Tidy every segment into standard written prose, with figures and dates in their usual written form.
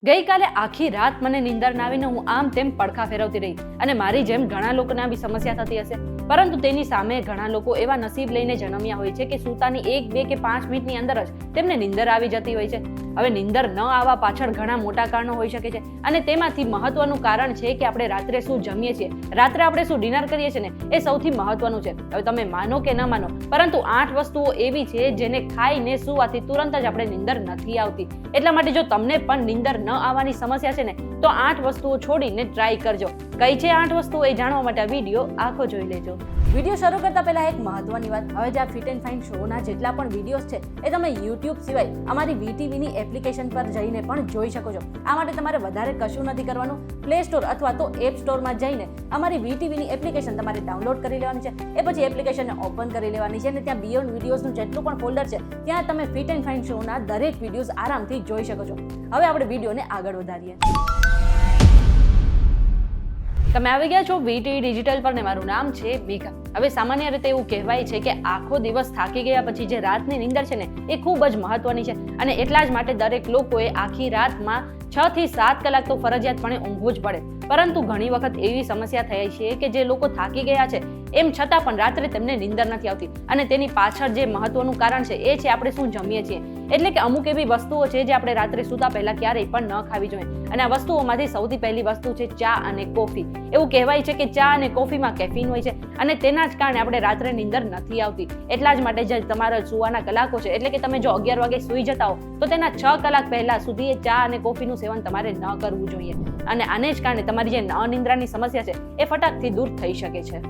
ગઈકાલે આખી રાત મને નીંદર ના આવીને હું આમ તેમ પડખા ફેરવતી રહી અને મારી જેમ ઘણા લોકોને આવી સમસ્યા થતી હશે. પરંતુ તેની સામે ઘણા લોકો એવા નસીબ લઈને જન્મ્યા હોય છે કે સૂતાની 1, 2 કે 5 મિનિટની અંદર જ તેમને નીંદર આવી જતી હોય છે. હવે નીંદર ન આવવા પાછળ ઘણા મોટા કારણો હોઈ શકે છે અને તેમાંથી મહત્વનું કારણ છે કે આપણે રાત્રે શું જમીએ છીએ, રાત્રે આપણે શું ડિનર કરીએ છીએ ને એ સૌથી મહત્વનું છે. હવે તમે માનો કે ન માનો, પરંતુ 8 વસ્તુઓ એવી છે જેને ખાઈને સુવાથી તુરંત જ આપણે નીંદર નથી આવતી. એટલા માટે જો તમને પણ નીંદર ન આવવાની સમસ્યા છે ને તો 8 વસ્તુઓ છોડીને ટ્રાય કરજો. કઈ છે 8 વસ્તુઓ એ જાણવા માટે આ વિડીયો આખો જોઈ લેજો. વિડીયો શરૂ કરતા પહેલા એક મહત્વની વાત, હવે જે આ ફિટ એન્ડ ફાઇન શોના જેટલા પણ વિડીયોઝ છે એ તમે યુટ્યુબ સિવાય અમારી વીટીવીની એપ્લિકેશન પર જઈને પણ જોઈ શકો છો. આ માટે તમારે વધારે કશું નથી કરવાનું. પ્લે સ્ટોર અથવા તો એપ સ્ટોરમાં જઈને અમારી વીટીવીની એપ્લિકેશન તમારે ડાઉનલોડ કરી લેવાની છે. એ પછી એપ્લિકેશનને ઓપન કરી લેવાની છે અને ત્યાં બિયોન્ડ વિડીયોઝનું જેટલું પણ ફોલ્ડર છે ત્યાં તમે ફિટ એન્ડ ફાઇન શોના દરેક વિડીયોઝ આરામથી જોઈ શકો છો. હવે આપણે વિડીયોને આગળ વધારીએ. તમે આવી ગયા છો વીટીવી ડિજિટલ પર ને મારું નામ છે મેઘા. હવે સામાન્ય રીતે એવું કહેવાય છે કે આખો દિવસ થાકી ગયા પછી જે રાતની નીંદર છે ને એ ખૂબ જ મહત્વની છે અને એટલા જ માટે દરેક લોકોએ આખી રાતમાં 6 થી 7 કલાક તો ફરજિયાતપણે ઊંઘવું જ પડે. પરંતુ ઘણી વખત એવી સમસ્યા થઈ છે કે જે લોકો થાકી ગયા છે એમ છતાં પણ રાત્રે તેમને નીંદર નથી આવતી અને તેની પાછળ જે મહત્વનું કારણ છે એ છે આપણે શું જમીએ છીએ. એટલે કે અમુક એવી વસ્તુઓ છે જે આપણે રાત્રે સૂતા પહેલા ક્યારેય પણ ન ખાવી જોઈએ અને આ વસ્તુઓમાંથી સૌથી પહેલી વસ્તુ છે ચા અને કોફી. એવું કહેવાય છે કે ચા અને કોફીમાં કેફીન હોય છે અને તેના જ કારણે આપણે રાત્રે નીંદર નથી આવતી. એટલા જ માટે જે તમારા સુવાના કલાકો છે, એટલે કે તમે જો 11 વાગે સૂઈ જતા હો તો તેના 6 કલાક પહેલા સુધી એ ચા અને કોફીનું સેવન તમારે ન કરવું જોઈએ અને આને જ કારણે તમારી જે અનિંદ્રાની સમસ્યા છે એ ફટાકથી દૂર થઈ શકે છે.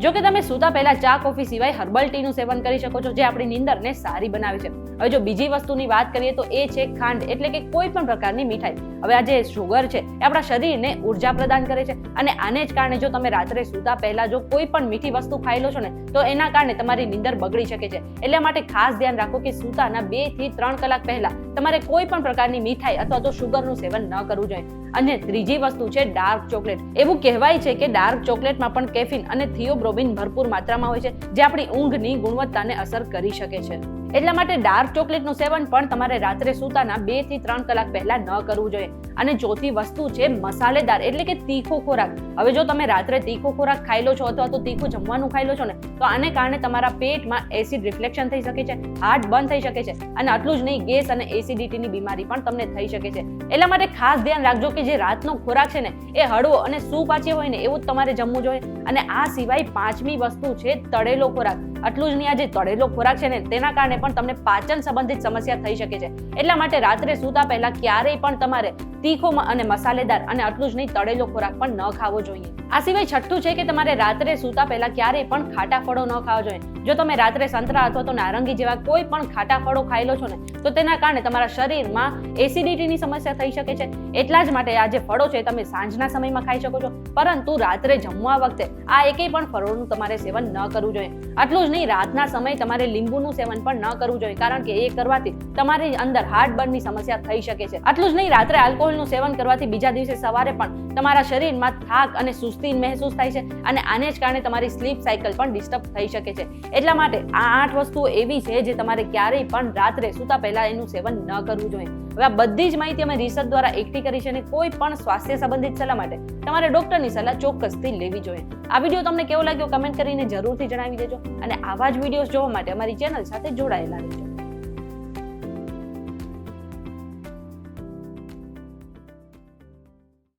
જો કે તમે સૂતા પહેલા ચા કોફી સિવાય હર્બલ ટીનું સેવન કરી શકો છો જે આપણી નીંદરને સારી બનાવે છે. હવે જો બીજી વસ્તુની વાત કરીએ તો એ છે ખાંડ, એટલે કે કોઈ પણ પ્રકારની મીઠાઈ. હવે આ જે શુગર છે એ આપણા શરીરને ઉર્જા પ્રદાન કરે છે અને આને જ કારણે જો તમે રાત્રે સૂતા પહેલા જો કોઈ પણ મીઠી વસ્તુ ખાઈ લો છો ને તો એના કારણે તમારી નીંદર બગડી શકે છે. એટલા માટે ખાસ ધ્યાન રાખો કે સૂતાના 2 થી 3 કલાક પહેલા તમારે કોઈ પણ પ્રકારની મીઠાઈ અથવા તો શુગરનું સેવન ન કરવું જોઈએ. અને ત્રીજી વસ્તુ છે ડાર્ક ચોકલેટ. એવું કહેવાય છે કે ડાર્ક ચોકલેટમાં પણ કેફીન અને થિયોબ્રોમિન ભરપૂર માત્રામાં હોય છે જે આપણી ઊંઘની ગુણવત્તાને અસર કરી શકે છે. એટલા માટે ડાર્ક ચોકલેટનું સેવન પણ તમારે રાત્રે સૂતાના 2 થી 3 કલાક પહેલા ન કરવું જોઈએ. અને ચોથી વસ્તુ છે મસાલેદાર, એટલે કે તીખો ખોરાક. હવે જો તમે રાત્રે તીખો ખોરાક ખાઈ લો છો અથવા તો તીખું જમવાનું ખાઈ લો છો ને તો આને કારણે તમારા પેટમાં એસિડ રિફ્લેક્શન થઈ શકે છે, હાર્ટ બંધ થઈ શકે છે અને આટલું જ નહીં, ગેસ અને એસિડિટીની બીમારી પણ તમને થઈ શકે છે. એટલા માટે ખાસ ધ્યાન રાખજો કે જે રાતનો ખોરાક છે ને એ હળવો અને સુપાચ્ય હોય ને એવું જ તમારે જમવું જોઈએ. અને આ સિવાય 5મી વસ્તુ છે તળેલો ખોરાક. આટલું જ નહીં, આ જે તળેલો ખોરાક છે ને તેના કારણે પણ તમને પાચન સંબંધિત સમસ્યા થઈ શકે છે. એટલા માટે રાત્રે સૂતા પહેલા ક્યારેય પણ તમારે તીખો અને મસાલેદાર અને આટલું જ નહીં તળેલો ખોરાક પણ ન ખાવો જોઈએ. આ સિવાય છઠ્ઠું છે કે તમારે રાત્રે સૂતા પહેલા ક્યારેય પણ ખાટા ફળો ન ખાવા જોઈએ. જો તમે રાત્રે સંતરા અથવા તો નારંગી જેવા કોઈ પણ ખાટા ફળો ખાઈ લો છો ને તો તેના કારણે તમારા શરીરમાં એસિડિટીની સમસ્યા થઈ શકે છે. એટલા જ માટે આ જે ફળો છે તમે સાંજના સમયમાં ખાઈ શકો છો, પરંતુ રાત્રે જમવા વખતે આ એકેય પણ ફળોનું તમારે સેવન ન કરવું જોઈએ. આટલું જ નહીં, રાતના સમયે તમારે લીંબુનું સેવન પણ ન કરવું જોઈએ કારણ કે એ કરવાથી તમારી અંદર હાર્ટબર્નની સમસ્યા થઈ શકે છે. આટલું જ નહીં, રાત્રે આલ્કોહોલનું સેવન કરવાથી બીજા દિવસે સવારે પણ તમારા શરીરમાં થાક અને સુસ્તી મહેસૂસ થાય છે અને આને જ કારણે તમારી સ્લીપ સાયકલ પણ ડિસ્ટર્બ થઈ શકે છે. એટલા માટે આ 8 વસ્તુઓ એવી છે જે તમારે ક્યારેય પણ રાત્રે સૂતા પહેલા એનું સેવન ન કરવું જોઈએ. હવે આ બધી જ માહિતી અમે રિસર્ચ દ્વારા એકઠી કરી છે અને કોઈ પણ સ્વાસ્થ્ય સંબંધિત સલાહ માટે તમારે ડોક્ટરની સલાહ ચોક્કસથી લેવી જોઈએ. આ વિડીયો તમને કેવો લાગ્યો કમેન્ટ કરીને જરૂરથી જણાવી દેજો અને આવા જ વિડીયોઝ જોવા માટે અમારી ચેનલ સાથે જોડાયેલા રહેજો.